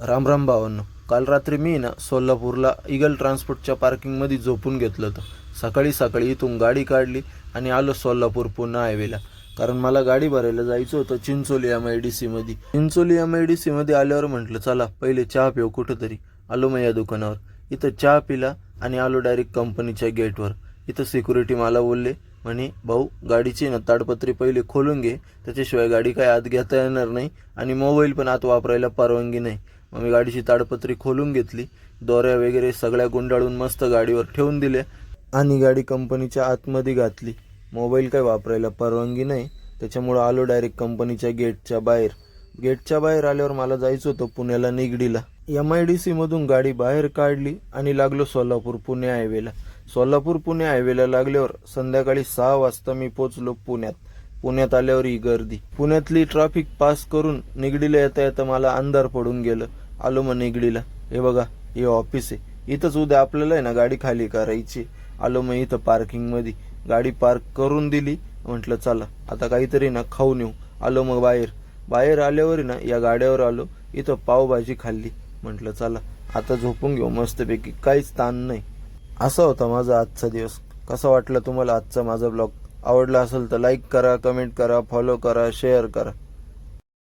राम राम भावांनो. काल रात्री मी ना सोलापूरला ईगल ट्रान्सपोर्टच्या पार्किंगमध्ये झोपून घेतलं होतं. सकाळी सकाळी इथून गाडी काढली आणि आलो सोलापूर पुन्हा हायवेला. कारण मला गाडी भरायला जायचं होतं चिंचोली MIDC मध्ये. चिंचोली MIDC मध्ये आल्यावर म्हटलं चला पहिले चहा पिऊ कुठंतरी. आलो मग या दुकानावर. इथं चहा पिला आणि आलो डायरेक्ट कंपनीच्या गेटवर. इथं सिक्युरिटी मला बोलले म्हणे भाऊ गाडीची ना ताडपत्री पहिले खोलून घे, त्याच्याशिवाय गाडी काय आत घेता येणार नाही आणि मोबाईल पण आत वापरायला परवानगी नाही. मग मी गाडीची ताडपत्री खोलून घेतली, दोऱ्या वगैरे सगळ्या गुंडाळून मस्त गाडीवर ठेवून दिल्या आणि गाडी कंपनीच्या आतमध्ये घातली. मोबाईल काय वापरायला परवानगी नाही, त्याच्यामुळं आलो डायरेक्ट कंपनीच्या गेटच्या बाहेर. गेटच्या बाहेर आल्यावर मला जायचं होतं पुण्याला निगडीला. MIDC मधून गाडी बाहेर काढली आणि लागलो सोलापूर पुणे हायवेला. सोलापूर पुणे हायवेला लागल्यावर संध्याकाळी 6 वाजता मी पोचलो पुण्यात. पुण्यात आल्यावर ही गर्दी, पुण्यातली ट्रॅफिक पास करून निगडीला येता येता मला अंधार पडून गेलं. आलो मग निगडीला. हे बघा, हे ऑफिस आहे. इथंच उद्या आपल्याला आहे ना गाडी खाली करायची. आलो मग इथं पार्किंग मध्ये गाडी पार्क करून दिली. म्हटलं चला आता काहीतरी ना खाऊन येऊ. आलो मग बाहेर आल्यावर ना या गाड्यावर आलो. इथं पावभाजी खाल्ली. म्हटलं चला आता झोपून घेऊ मस्तपैकी, काहीच ताण नाही. असा होता माझा आजचा दिवस. कसा वाटला तुम्हाला आजचा माझा ब्लॉग? आवडला असेल तर लाईक करा, कमेंट करा, फॉलो करा, शेअर करा.